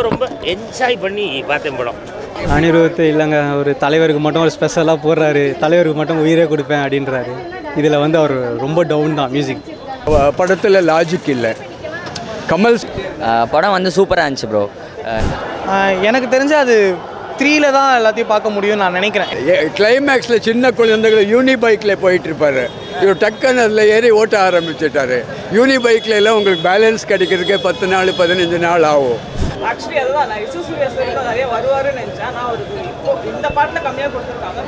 ரொம்ப என்ஜாய் பண்ணி பார்த்தேன் படம். அனிருத் இல்லைங்க, ஒரு தலைவருக்கு மட்டும் ஒரு ஸ்பெஷலாக போடுறாரு, தலைவருக்கு மட்டும் உயிரே கொடுப்பேன் அப்படின்றாரு. இதில் வந்து அவர் ரொம்ப டவுன் தான். மியூசிக் படத்தில் லாஜிக் இல்லை. கமல் படம் வந்து சூப்பராக இருந்துச்சு ப்ரோ. எனக்கு தெரிஞ்சு அது 3ல தான் எல்லாத்தையும் பார்க்க முடியும்னு நான் நினைக்கிறேன். கிளைமேக்ஸில் சின்ன குழந்தைகள் யூனி பைக்கில் போயிட்டுருப்பார். இவர் டக்குன்னு அதில் ஏறி ஓட்ட ஆரம்பிச்சிட்டாரு. யூனி பைக்கில் எல்லாம் உங்களுக்கு பேலன்ஸ் கிடைக்கிறதுக்கே 10 நாள் 15 நாள் ஆகும். ஆக்சுவலி அதுதான் நான் நிறைய வருவாருன்னு நினச்சேன். நான் ஒரு இப்போ இந்த பாட்டில் கம்மியாக கொடுத்துருக்காங்க.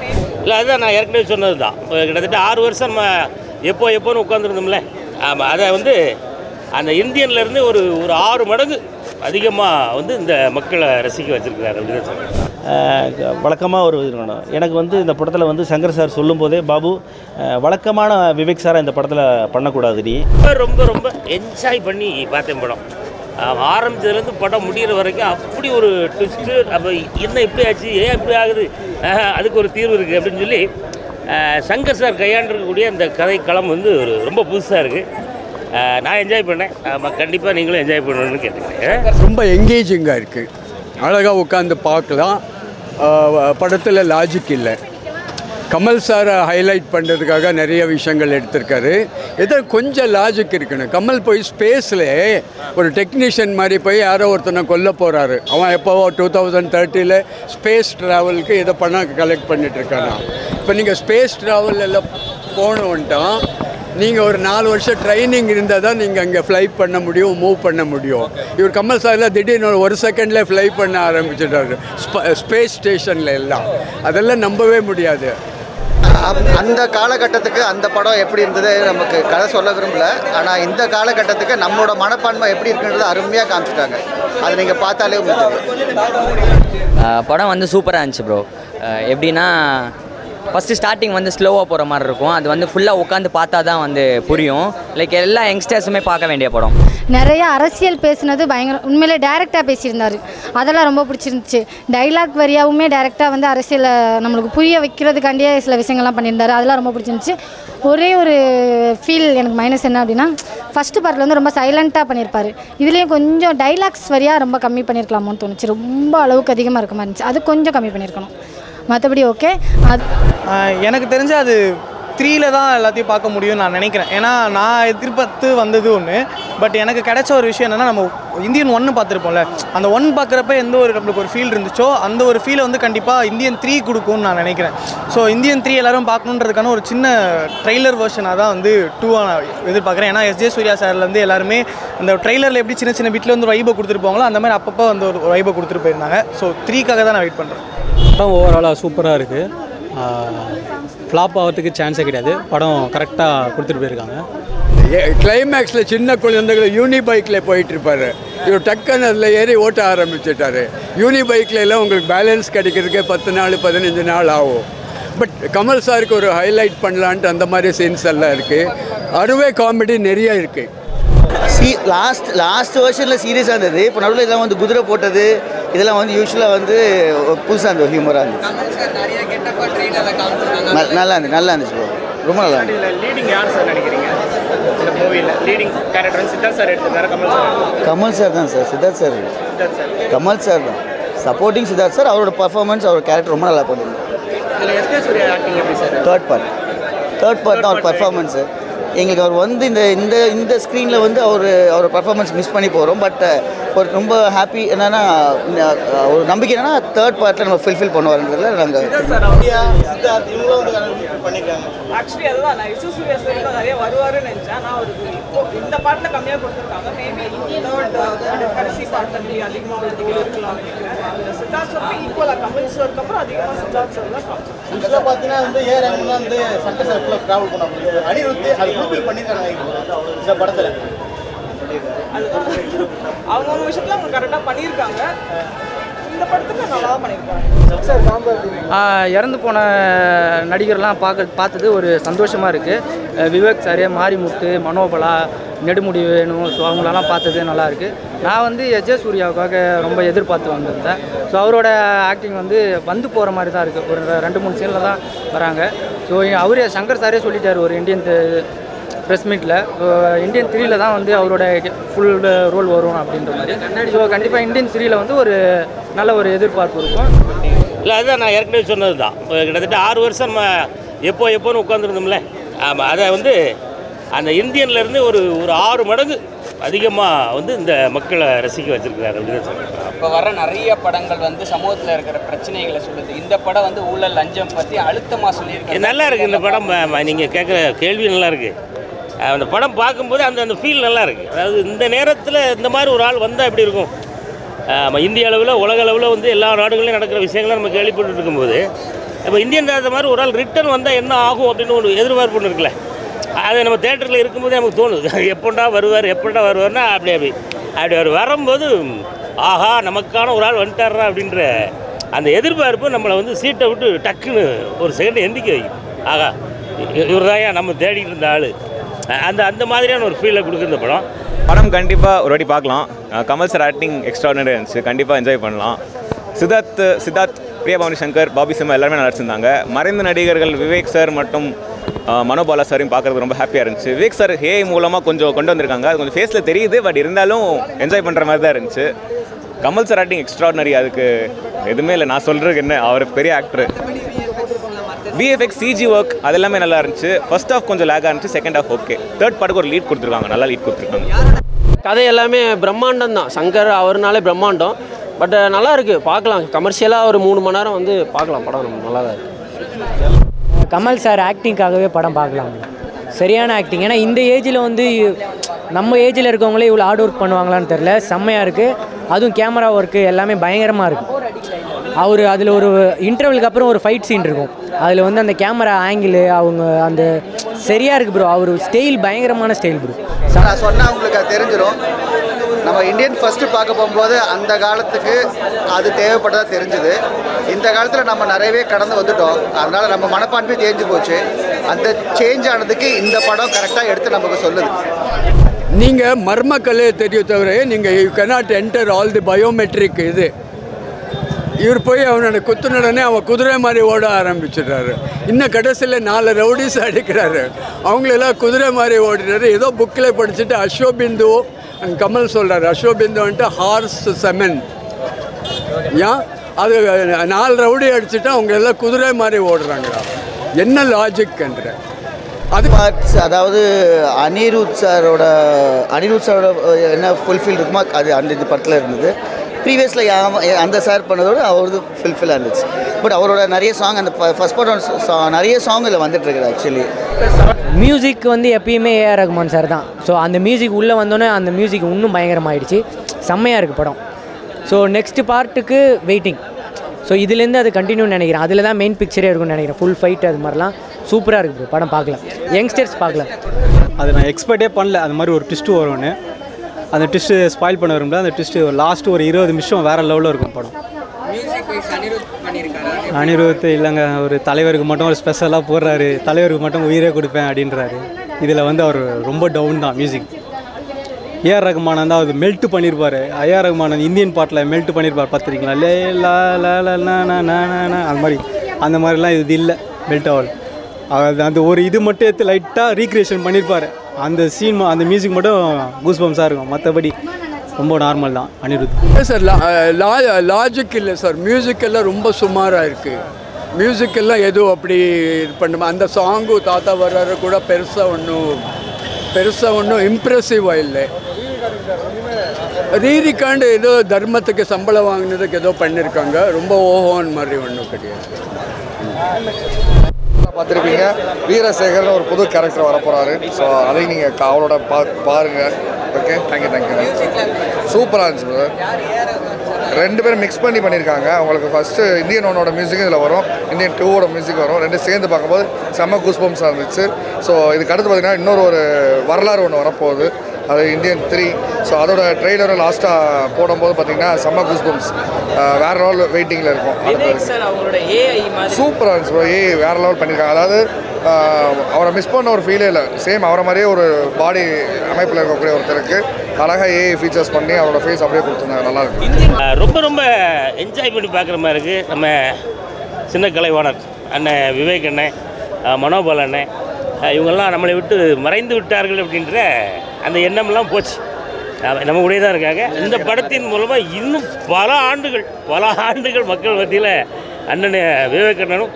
இல்லை, அதுதான் நான் ஏற்கனவே சொன்னது தான். கிட்டத்தட்ட 6 வருஷம் எப்போன்னு உட்காந்துருந்தோம்ல. ஆமாம், அதை வந்து அந்த இந்தியன்லேருந்து ஒரு 6 மடங்கு அதிகமாக வந்து இந்த மக்களை ரசிக்க வச்சுருக்கிறார் அப்படின்னு சொல்கிறேன். வழக்கமாக ஒரு இருக்கணும். எனக்கு வந்து இந்த படத்தில் வந்து சங்கர் சார் சொல்லும்போதே பாபு வழக்கமான விவேக் சாரை இந்த படத்தில் பண்ணக்கூடாது. நீ ரொம்ப ரொம்ப என்ஜாய் பண்ணி பார்த்தேன் படம். ஆரம்பித்ததுலேருந்து படம் முடிகிற வரைக்கும் அப்படி ஒரு ட்விஸ்ட்டு. அப்போ என்ன இப்படி ஆச்சு, ஏன் இப்படி ஆகுது, அதுக்கு ஒரு தீர்வு இருக்குது அப்படின்னு சொல்லி சங்கர் சார் கையாண்டிருக்கக்கூடிய அந்த கதை களம் வந்து ரொம்ப புதுசாக இருக்குது. நான் என்ஜாய் பண்ணேன். கண்டிப்பாக நீங்களும் என்ஜாய் பண்ணணும்னு கேட்டுக்கிறேன். ரொம்ப எங்கேஜிங்காக இருக்குது. அழகாக உட்காந்து பார்க்கலாம். படத்தில் லாஜிக் இல்லை. கமல் சாரை ஹைலைட் பண்ணுறதுக்காக நிறைய விஷயங்கள் எடுத்திருக்காரு. ஏதோ கொஞ்சம் லாஜிக் இருக்கணும். கமல் போய் ஸ்பேஸில் ஒரு டெக்னீஷியன் மாதிரி போய் யாரோ ஒருத்தனை கொல்ல போகிறாரு. அவன் எப்போவோ 2030 ஸ்பேஸ் ட்ராவலுக்கு இதை பண்ண கலெக்ட் பண்ணிகிட்ருக்கானா. இப்போ நீங்கள் ஸ்பேஸ் ட்ராவல் எல்லாம் போகணுன்ட்டான். நீங்கள் ஒரு 4 வருஷம் ட்ரைனிங் இருந்தால் தான் நீங்கள் அங்கே ஃப்ளை பண்ண முடியும், மூவ் பண்ண முடியும். இவர் கமல் சார்லாம் திடீர்னு ஒரு செகண்டில் ஃப்ளை பண்ண ஆரம்பிச்சிட்டாரு ஸ்பேஸ் ஸ்டேஷனில் எல்லாம். அதெல்லாம் நம்பவே முடியாது. அந்த காலகட்டத்துக்கு அந்த படம் எப்படி இருந்தது நமக்கு கதை சொல்ல விரும்பல. ஆனால் இந்த காலகட்டத்துக்கு நம்மளோட மனப்பான்மை எப்படி இருக்குன்றது அருமையாக காமிச்சிட்டாங்க. அதை நீங்கள் பார்த்தாலே உங்களுக்கு படம் வந்து சூப்பராக இருந்துச்சு ப்ரோ. எப்படின்னா ஃபஸ்ட்டு ஸ்டார்டிங் வந்து ஸ்லோவாக போகிற மாதிரி இருக்கும். அது வந்து ஃபுல்லாக உட்காந்து பார்த்தா தான் வந்து புரியும். லைக் எல்லா யங்ஸ்டர்ஸுமே பார்க்க வேண்டிய படம். நிறைய அரசியல் பேசுனது பயங்கர உண்மையிலே டைரெக்டாக பேசியிருந்தார். அதெல்லாம் ரொம்ப பிடிச்சிருந்துச்சு. டைலாக் வரியாவுமே டைரெக்டாக வந்து அரசியலை நம்மளுக்கு புரிய வைக்கிறதுக்காண்டியே சில விஷயங்கள்லாம் பண்ணியிருந்தார். அதெல்லாம் ரொம்ப பிடிச்சிருந்துச்சு. ஒரே ஒரு ஃபீல் எனக்கு மைனஸ் என்ன அப்படின்னா, ஃபஸ்ட்டு பார்ட்டில் வந்து ரொம்ப சைலண்ட்டாக பண்ணியிருப்பார். இதுலேயும் கொஞ்சம் டைலாக்ஸ் வரியாக ரொம்ப கம்மி பண்ணியிருக்கலாமோன்னு தோணுச்சு. ரொம்ப அளவுக்கு அதிகமாக இருக்க மாதிரி இருந்துச்சு. அது கொஞ்சம் கம்மி பண்ணியிருக்கணும். மற்றபடி ஓகே. அது எனக்கு தெரிஞ்சு அது 3ல தான் எல்லாத்தையும் பார்க்க முடியும்னு நான் நினைக்கிறேன். ஏன்னா நான் எதிர்பார்த்து வந்தது ஒன்று. பட் எனக்கு கிடைச்ச ஒரு விஷயம் என்னென்னா, நம்ம இந்தியன் 1 பார்த்துருப்போம்ல, அந்த 1 பார்க்குறப்ப எந்த ஒரு நம்மளுக்கு ஒரு ஃபீல் இருந்துச்சோ அந்த ஒரு ஃபீலை வந்து கண்டிப்பாக இந்தியன் 3 கொடுக்கும்னு நான் நினைக்கிறேன். ஸோ இந்தியன் 3 எல்லோரும் பார்க்கணுன்றதுக்கான ஒரு சின்ன ட்ரெய்லர் வேர்ஷனாக தான் வந்து 2 நான் எதிர்பார்க்குறேன். ஏன்னா எஸ்ஜே சூர்யா சார்லேருந்து எல்லாருமே அந்த ட்ரெய்லரில் எப்படி சின்ன சின்ன பிட்டில் வந்து ஒரு வைபை கொடுத்துட்டு போவாங்களோ அந்த மாதிரி அப்பப்போ வந்து ஒரு வைபை கொடுத்துட்டு போயிருந்தாங்க. ஸோ 3க்காக தான் நான் வெயிட் பண்ணுறேன். படம் ஓவராலாக சூப்பராக இருக்குது. ஃப்ளாப் ஆகிறதுக்கு சான்ஸே கிடையாது. படம் கரெக்டாக கொடுத்துட்டு போயிருக்காங்க. கிளைமேக்ஸில் சின்ன குழந்தைகள் யூனி பைக்கில் போயிட்டுருப்பார். இவர் டக்குன்னு அதில் ஏறி ஓட்ட ஆரம்பிச்சிட்டாரு. யூனி பைக்கில் எல்லாம் உங்களுக்கு பேலன்ஸ் கிடைக்கிறதுக்கே 10 நாள் 15 நாள் ஆகும். பட் கமல் சாருக்கு ஒரு ஹைலைட் பண்ணலான்ட்டு அந்த மாதிரி சீன்ஸ் எல்லாம் இருக்குது. அறுவை காமெடி நிறைய இருக்குது. லாஸ்ட் வருஷனில் சீரியஸாக இருந்தது. இப்போ நடுவில் இதெல்லாம் வந்து குதிரை போட்டது இதெல்லாம் வந்து யூஸ்வலாக வந்து புதுசாக இருந்தது, ஹியூமராக இருந்துச்சு. நல்லா இருந்துச்சு ப்ரோ. ரொம்ப நல்லா இருந்துச்சு. லீடிங் யார் சார் நினைக்கிறீங்க இந்த மூவியில்? லீடிங் கேரக்டர் சித்தார்த் சார் எடுத்துருக்காரு, கமல் சார் தான் sir. Siddharth sir Kamal sir தான். Supporting Siddharth sir. அவரோட பர்ஃபார்மன்ஸ், அவரோட கேரக்டர் ரொம்ப நல்லா பண்ணியிருந்தார். இதில் எஸ்பி சூர்யா ஆக்டிங் எப்படி சார்? தேர்ட் பார்ட் தான் அவர் பர்ஃபார்மன்ஸு. எங்களுக்கு அவர் வந்து இந்த ஸ்க்ரீனில் வந்து அவர் பர்ஃபார்மன்ஸ் மிஸ் பண்ணி போகிறோம். பட் ஒரு ரொம்ப ஹாப்பி என்னென்னா, ஒரு நம்பிக்கை என்னென்னா தேர்ட் பார்ட்டில் நம்ம ஃபில்ஃபில் பண்ணுவாருன்றதுல நாங்கள் பண்ணியிருக்காங்க. ஆக்சுவலி அதுதான் நான் சூர்யா சார் நிறைய வருவாருன்னு நினச்சேன். நான் ஒரு இப்போ இந்த பாட்டில் கம்மியாக கொடுத்துருக்காங்க. மேபி கடைசி பாட்டில் அதிகமாக இருக்கலாம் நினைக்கிறேன். சித்தார்த் சார் ஈக்குவலாக கமல் சாருக்கு அப்புறம் அதிகமாக சித்தார்த் சார் தான் காமிச்சாங்க. பார்த்தீங்கன்னா வந்து ஏஆர்எம் வந்து சட்ட சார்க்குள்ள ட்ராவல் பண்ண முடியும். அனிருத் அது ஃபுல்ஃபில் பண்ணியிருக்காங்க இந்த படத்தில். அவங்க விஷயத்தில் அவங்க கரெக்டாக பண்ணியிருக்காங்க. இந்த படத்துக்கு நல்லா பண்ணியிருக்காங்க. இறந்து போன நடிகர்லாம் பார்த்தது ஒரு சந்தோஷமாக இருக்குது. விவேக் சார், மாரிமுத்து, மனோபலா, நெடுமுடி வேணும், ஸோ அவங்களெல்லாம் பார்த்தது நல்லாயிருக்கு. நான் வந்து எஸ்ஜே சூர்யாவுக்காக ரொம்ப எதிர்பார்த்து வந்திருந்தேன். ஸோ அவரோட ஆக்டிங் வந்து போகிற மாதிரி தான் இருக்குது. ஒரு 2-3 சீனில் தான் வராங்க. ஸோ அவரே சங்கர் சாரே சொல்லிட்டார், ஒரு இந்தியன் ப்ரெஸ் மீட்டில். இந்தியன் 3ல தான் வந்து அவரோட ஃபுல் ரோல் வரும் அப்படின்ற மாதிரி. ஸோ கண்டிப்பாக இந்தியன் 3ல வந்து ஒரு நல்ல ஒரு எதிர்பார்ப்பு இருக்கும். இல்லை அதுதான் நான் ஏற்கனவே சொன்னது தான். கிட்டத்தட்ட 6 வருஷம் நம்ம எப்போன்னு உட்காந்துருந்தோம்ல. ஆமாம், அதை வந்து அந்த இந்தியன்லேருந்து ஒரு 6 மடங்கு அதிகமாக வந்து இந்த மக்களை ரசிக்க வச்சிருக்கிறாரு அப்படின்னு சொல்லுவாங்க. இப்போ வர நிறைய படங்கள் வந்து சமூகத்தில் இருக்கிற பிரச்சனைகளை சொல்லுது. இந்த படம் வந்து ஊழல் லஞ்சம் பற்றி அழுத்தமாக சொல்லியிருக்கு. நல்லா இருக்குது இந்த படம். நீங்கள் கேட்குற கேள்வி நல்லா இருக்குது. அந்த படம் பார்க்கும்போது அந்த ஃபீல் நல்லா இருக்குது. அதாவது இந்த நேரத்தில் இந்த மாதிரி ஒரு ஆள் வந்தால் எப்படி இருக்கும்? இந்திய அளவில் உலக அளவில் வந்து எல்லா நாடுகளையும் நடக்கிற விஷயங்களை நம்ம கேள்விப்பட்டு இருக்கும்போது இப்போ இந்தியன் அந்த மாதிரி ஒரு ஆள் ரிட்டர்ன் வந்தால் என்ன ஆகும் அப்படின்னு ஒரு எதிர்பார்ப்பு ஒன்று இருக்குல்ல. அது நம்ம தேட்டரில் இருக்கும்போதே நமக்கு தோணுது, எப்படா வருவார்னா அப்படி அவர் வரும்போது ஆஹா நமக்கான ஒரு ஆள் வந்துட்டாரா அப்படின்ற அந்த எதிர்பார்ப்பு நம்மளை வந்து சீட்டை விட்டு டக்குன்னு ஒரு செகண்ட் எந்திக்க வைக்கும். ஆகா இவர் தான் நம்ம தேடிட்டு இருந்த ஆள். அந்த மாதிரியான ஒரு ஃபீலை கொடுக்குற இந்த படம் கண்டிப்பாக ஒரு வாட்டி பார்க்கலாம். கமல் சார் ஆக்டிங் எக்ஸ்ட்ராடினரி இருந்துச்சு, கண்டிப்பாக என்ஜாய் பண்ணலாம். சித்தார்த், பிரியா பவானி சங்கர், பாபி சிம்மா எல்லாருமே நடிச்சிருந்தாங்க. மறைந்த நடிகர்கள் விவேக் சார் மற்றும் மனோபாலா சாரையும் பார்க்குறது ரொம்ப ஹாப்பியாக இருந்துச்சு. விவேக் சார் ஏஐ மூலமாக கொஞ்சம் கொண்டு வந்திருக்காங்க, அது கொஞ்சம் ஃபேஸில் தெரியுது, பட் இருந்தாலும் என்ஜாய் பண்ணுற மாதிரி தான் இருந்துச்சு. கமல் சார் ஆக்டிங் எக்ஸ்ட்ராடினரி, அதுக்கு எதுவுமே இல்லை. நான் சொல்கிறதுக்கு என்ன, அவர் பெரிய ஆக்டர். விஎஃப்எக்ஸ் சிஜி ஒர்க் அது எல்லாமே நல்லா இருந்துச்சு. ஃபர்ஸ்ட் ஹாஃப் கொஞ்சம் லேக்காக இருந்துச்சு, செகண்ட் ஹாஃப் ஓகே. தேர்ட் பார்ட்டுக்கு ஒரு லீட் கொடுத்துருக்காங்க, நல்லா லீட் கொடுத்துருக்காங்க. கதை எல்லாமே பிரம்மாண்டம் தான். சங்கர் அவர்னாலே பிரம்மாண்டம். பட் நல்லா இருக்குது, பார்க்கலாம். கமர்ஷியலாக ஒரு 3 மணி நேரம் வந்து பார்க்கலாம். படம் நம்ம நல்லா தான் இருக்குது. கமல் சார் ஆக்டிங்காகவே படம் பார்க்கலாம். சரியான ஆக்டிங். ஏன்னா இந்த ஏஜில் வந்து நம்ம ஏஜில் இருக்கவங்களே இவ்வளோ ஹார்ட் ஒர்க் பண்ணுவாங்களான்னு தெரில. செம்மையாக இருக்குது. அதுவும் கேமரா ஒர்க்கு எல்லாமே பயங்கரமாக இருக்குது. அவர் அதில் ஒரு இன்டர்வலுக்கு அப்புறம் ஒரு ஃபைட் சீன் இருக்கும். அதில் வந்து அந்த கேமரா ஆங்கிள் அவங்க அந்த சரியாக இருக்குது ப்ரோ. அவர் ஸ்டைல் பயங்கரமான ஸ்டைல் ப்ரோ. நான் சொன்னால் உங்களுக்கு அது தெரிஞ்சிடும். நம்ம இந்தியன் ஃபஸ்ட்டு பார்க்க போகும்போது அந்த காலத்துக்கு அது தேவைப்பட்டதாக தெரிஞ்சுது. இந்த காலத்தில் நம்ம நிறையவே கடந்து வந்துட்டோம். அதனால் நம்ம மனப்பான்மை தேஞ்சு போச்சு. அந்த சேஞ்ச் ஆனதுக்கு இந்த படம் கரெக்டாக எடுத்து நமக்கு சொல்லுது. நீங்கள் மர்மக்கலே தெரியும் தவிர நீங்கள் you cannot enter all the biometric இது. இவர் போய் அவனோட குத்துனடனே அவன் குதிரை மாதிரி ஓட ஆரம்பிச்சிடுறாரு. இன்னும் கடைசியில் 4 ரவுடிஸ் அடிக்கிறாரு. அவங்களெல்லாம் குதிரை மாதிரி ஓடினாரு. ஏதோ புக்கில் படிச்சுட்டு அஸ்வபிந்து கமல் சொல்கிறார். அஸ்வபிந்து வந்துட்டு ஹார்ஸ் செமன். ஏன் அது 4 ரவுடி அடிச்சுட்டு அவங்க எல்லாம் குதிரை மாதிரி ஓடுறாங்களா? என்ன லாஜிக்ன்ற அது அதாவது அனிருத் சாரோட என்ன ஃபுல்ஃபில் இருக்குமோ அது அந்த படத்தில் இருந்தது. ப்ரீவியஸில் அந்த சார் பண்ணதோடு அவரது ஃபுல்ஃபில்லாக இருந்துச்சு. பட் அவரோட நிறைய சாங் அந்த ஃபஸ்ட் படம் நிறைய சாங் இதில் வந்துட்டுருக்குது. ஆக்சுவலி மியூசிக் வந்து எப்பயுமே ஏஆர் ரகுமான் சார் தான். ஸோ அந்த மியூசிக் உள்ளே வந்தோன்னே அந்த மியூசிக் இன்னும் பயங்கரமாகிடுச்சு. செம்மையாக இருக்குது படம். ஸோ நெக்ஸ்ட் பார்ட்டுக்கு வெயிட்டிங். ஸோ இதுலேருந்து அது கண்டினியூன்னு நினைக்கிறேன். அதில் தான் மெயின் பிக்சரே இருக்கும்னு நினைக்கிறேன். ஃபுல் ஃபைட் அது மாதிரிலாம் சூப்பராக இருக்குது படம். பார்க்கலாம், யங்ஸ்டர்ஸ் பார்க்கலாம். அது நான் எக்ஸ்பெக்டே பண்ணல அது மாதிரி ஒரு ட்விஸ்ட்டு வரும்னு. அந்த ட்விஸ்ட்டு ஸ்பாயில் பண்ண வரும்ல. அந்த ட்விஸ்ட்டு லாஸ்ட்டு ஒரு 20 நிமிஷம் வேறு லெவலில் இருக்கும் படம். அனிருத் இல்லைங்க, ஒரு தலைவருக்கு மட்டும் ஒரு ஸ்பெஷலாக போடுறாரு. தலைவருக்கு மட்டும் உயிரே கொடுப்பேன் அப்படின்றாரு. இதில் வந்து அவர் ரொம்ப டவுன் தான் மியூசிக். ஏஆர் ரகுமான் வந்து அவர் மெல்ட் பண்ணியிருப்பார். ஏஆர் ரகுமான் இந்தியன் பாட்டில் மெல்ட் பண்ணியிருப்பார், பார்த்துருக்கீங்களா? லே லா லா லா அந்த மாதிரிலாம் இது இல்லை. மெல்ட் ஆகல் அந்த ஒரு இது மட்டும் எடுத்து லைட்டாக ரீக்ரியேஷன் பண்ணியிருப்பார். அந்த சீன் அந்த மியூசிக் மட்டும் கூஸ் பம்ஸாக இருக்கும். மற்றபடி ரொம்ப நார்மல் தான் அனிருத் சார். லாஜிக் இல்லை சார். மியூசிக் எல்லாம் ரொம்ப சுமாராக இருக்குது. மியூசிக் எல்லாம் எதுவும் அப்படி இது பண்ணுமா. அந்த சாங்கு தாத்தா வர்றாரு கூட பெருசாக ஒன்றும் இம்ப்ரெசிவாக இல்லை. ரீரிக்காண்டு ஏதோ தர்மத்துக்கு சம்பளம் வாங்கினதுக்கு ஏதோ பண்ணியிருக்காங்க. ரொம்ப ஓஹோன்னு மாதிரி ஒன்றும் கிடையாது. பார்த்துருப்பீங்க, வீரசேகர்னு ஒரு புது கேரக்டர் வரப்போகிறாரு. ஸோ அதையும் நீங்கள் அவரோட பாருங்கள். Okay, thank you. சூப்பராக இருந்துச்சு பிரதர். 2 பேரும் மிக்ஸ் பண்ணியிருக்காங்க. அவங்களுக்கு ஃபஸ்ட்டு இந்தியன் 1ஓட மியூசிக்கும் இதில் வரும், இந்தியன் 2ஓட மியூசிக் வரும். 2 சேர்ந்து பார்க்கும்போது செம்ம கூஸ்பம்ஸாக இருந்துச்சு. ஸோ இதுக்கு அடுத்து பார்த்திங்கன்னா இன்னொரு ஒரு வரலாறு ஒன்று வரப்போகுது, அது இந்தியன் 3. ஸோ அதோட ட்ரெய்லரை லாஸ்ட்டாக போடும்போது பார்த்திங்கன்னா செம்ம கூஸ்பம்ஸ் வேறு லெவல் வெயிட்டிங்கில் இருக்கும். சூப்பராக இருந்துச்சு ப்ரோ. வேறு லெவல் பண்ணியிருக்காங்க. அதாவது அவரை மிஸ் பண்ண ஒரு ஃபீலே இல்லை. சேம் அவரை மாதிரியே ஒரு பாடி அமைப்பில் இருக்கக்கூடிய ஒருத்தருக்கு அழகாக ஏஐ ஃபீச்சர்ஸ் பண்ணி அவரோட ஃபேஸ் அப்படியே கொடுத்துருந்தாங்க. நல்லாயிருக்கு. ரொம்ப என்ஜாய் பண்ணி பார்க்குற மாதிரி இருக்குது. நம்ம சின்ன கலைவாணர் அண்ணன் விவேக் அண்ணன், மனோபால் அண்ணன், இவங்கெல்லாம் நம்மளை விட்டு மறைந்து விட்டார்கள் அப்படின்ற அந்த எண்ணமெல்லாம் போச்சு. நம்ம கூட தான் இருக்காங்க. இந்த படத்தின் மூலமாக இன்னும் பல ஆண்டுகள் மக்கள் மத்தியில் அண்ணன் விவேக் அண்ணனும்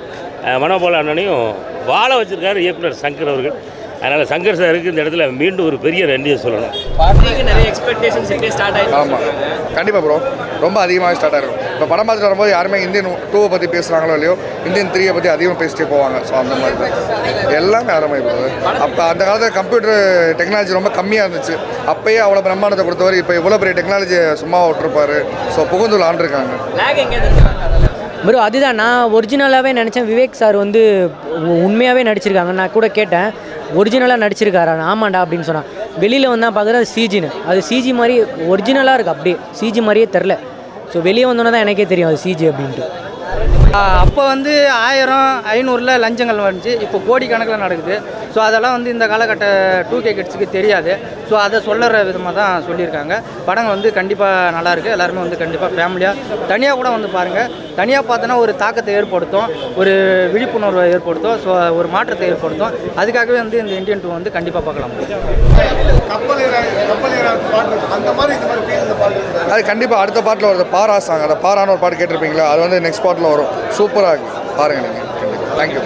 மனோபால அண்ணனையும் வாழ வச்சுருக்காரு இயக்குனர் சங்கர் அவர்கள். அதனால் சங்கர் சாருக்கு இந்த இடத்துல மீண்டும் ஒரு பெரிய நன்றியை சொல்லணும். நிறைய எக்ஸ்பெக்டேஷன்ஸ் ஸ்டார்ட் ஆகிடுச்சு. ஆமாம், கண்டிப்பாக ப்ரோ, ரொம்ப அதிகமாக ஸ்டார்ட் ஆகிருக்கும். இப்போ படம் பார்த்துட்டு வரும்போது யாருமே இந்தியன் 2 பற்றி பேசுகிறாங்களோ இல்லையோ, இந்தியன் 3 பற்றி அதிகமாக பேசிட்டே போவாங்க. ஸோ அந்த மாதிரி தான் எல்லாமே ஆரம்பிக்கிறது. அப்போ அந்த காலத்தில் கம்ப்யூட்டர் டெக்னாலஜி ரொம்ப கம்மியாக இருந்துச்சு. அப்போயே அவ்வளோ பிரம்மாண்டத்தை கொடுத்தவர் இப்போ இவ்வளோ பெரிய டெக்னாலஜி சும்மா விட்டுருப்பாரு. ஸோ புகுந்துள்ள ஆண்டிருக்காங்க. ப்ரோ அதுதான் நான் ஒரிஜினலாகவே நினச்சேன். விவேக் சார் வந்து உண்மையாகவே நடிச்சிருக்காங்க. நான் கூட கேட்டேன், ஒரிஜினலாக நடிச்சிருக்காரா? ஆமாண்டா அப்படின்னு சொன்னான். வெளியில் வந்தால் பார்க்குறது சிஜின்னு, அது சிஜி மாதிரி ஒரிஜினலாக இருக்குது, அப்படியே சிஜி மாதிரியே தெரில. ஸோ வெளியே வந்தோன்னே தான் எனக்கே தெரியும் அது சிஜி அப்படின்ட்டு. அப்போ வந்து 1000 500ல் லஞ்சங்கள் வந்துச்சு. இப்போ கோடிக்கணக்கில் நடக்குது. ஸோ அதெல்லாம் வந்து இந்த காலகட்ட 2K கிட்ஸுக்கு தெரியாது. ஸோ அதை சொல்லுற விதமாக தான் சொல்லியிருக்காங்க. படம் வந்து கண்டிப்பாக நல்லாயிருக்கு. எல்லாருமே வந்து கண்டிப்பாக ஃபேமிலியாக தனியாக கூட வந்து பாருங்கள். தனியாக பார்த்தோன்னா ஒரு தாக்கத்தை ஏற்படுத்தும், ஒரு விழிப்புணர்வை ஏற்படுத்தும், ஸோ ஒரு மாற்றத்தை ஏற்படுத்தும். அதுக்காகவே வந்து இந்த இந்தியன் 2 வந்து கண்டிப்பாக பார்க்கலாம். அது கண்டிப்பாக அடுத்த பாட்டில் வருது, பாரா சாங். அந்த பாரான ஒரு பாட்டு கேட்டிருப்பீங்களா, அது வந்து நெக்ஸ்ட் பாட்டில் வரும். சூப்பராக இருக்குது, பாருங்கள் நீங்கள். தேங்க்யூ.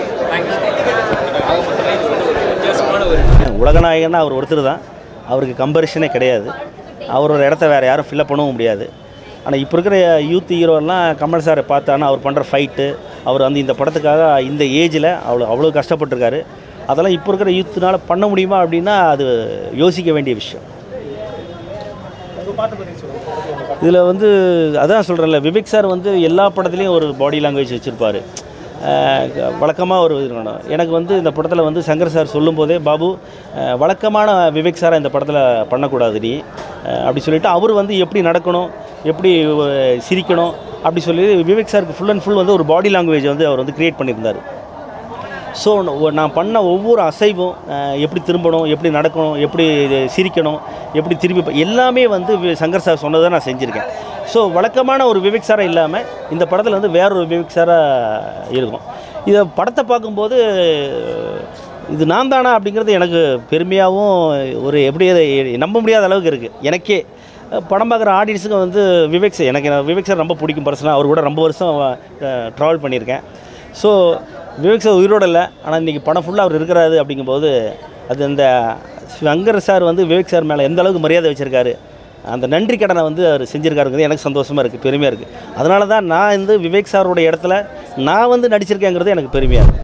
உலகநாயகன்னா அவர் ஒருத்தர் தான், அவருக்கு கம்பரிஷனே கிடையாது. அவரோட இடத்த வேறு யாரும் ஃபில்லப் பண்ணவும் முடியாது. ஆனால் இப்போ இருக்கிற யூத் ஹீரோலாம் கமல் சாரை பார்த்தானா அவர் பண்ணுற ஃபைட்டு, அவர் வந்து இந்த படத்துக்காக இந்த ஏஜில் அவ்வளோ கஷ்டப்பட்டுருக்காரு. அதெல்லாம் இப்போ இருக்கிற யூத்துனால் பண்ண முடியுமா அப்படின்னா அது யோசிக்க வேண்டிய விஷயம். இதில் வந்து அதான் சொல்கிறேன்ல, விவேக் சார் வந்து எல்லா படத்துலேயும் ஒரு பாடி லாங்குவேஜ் வச்சுருப்பார். வழக்கமாக ஒரு இருக்கணும். எனக்கு வந்து இந்த படத்தில் வந்து சங்கர் சார் சொல்லும்போதே, பாபு வழக்கமான விவேக் சாரை இந்த படத்தில் பண்ணக்கூடாது நீ அப்படி சொல்லிவிட்டு, அவர் வந்து எப்படி நடக்கணும், எப்படி சிரிக்கணும் அப்படி சொல்லி விவேக் சாருக்கு ஃபுல் அண்ட் ஃபுல் வந்து ஒரு பாடி லாங்குவேஜ் வந்து அவர் வந்து க்ரியேட் பண்ணியிருந்தார். ஸோ நான் பண்ண ஒவ்வொரு அசைவும், எப்படி திரும்பணும், எப்படி நடக்கணும், எப்படி சிரிக்கணும், எப்படி திரும்பி, எல்லாமே வந்து சங்கர் சார் சொன்னதை நான் செஞ்சுருக்கேன். ஸோ வழக்கமான ஒரு விவேக் சாராக இல்லாமல் இந்த படத்தில் வந்து வேற ஒரு விவேக் சாராக இருக்கும். இதை படத்தை பார்க்கும்போது இது நான் தானா அப்படிங்கிறது எனக்கு பெருமையாகவும் ஒரு எப்படி நம்ப முடியாத அளவுக்கு இருக்குது. எனக்கே படம் பார்க்குற ஆடியன்ஸுக்கு வந்து எனக்கு விவேக் சார் ரொம்ப பிடிக்கும். பர்சனலாக அவர் கூட ரொம்ப வருஷம் ட்ராவல் பண்ணியிருக்கேன். ஸோ விவேக் சார் உயிரோடு இல்லை, ஆனால் இன்றைக்கி படம் ஃபுல்லாக அவர் இருக்கிறாரு. அப்படிங்கும்போது அது அந்த சங்கர் சார் வந்து விவேக் சார் மேலே எந்த அளவுக்கு மரியாதை வச்சுருக்காரு, அந்த நன்றி கடனை வந்து அவர் செஞ்சுருக்காருங்கிறது எனக்கு சந்தோஷமாக இருக்குது, பெருமையாக இருக்குது. அதனால தான் நான் வந்து விவேக் சாரோட இடத்துல நான் வந்து நடிச்சிருக்கேங்கிறது எனக்கு பெருமையாக இருக்குது.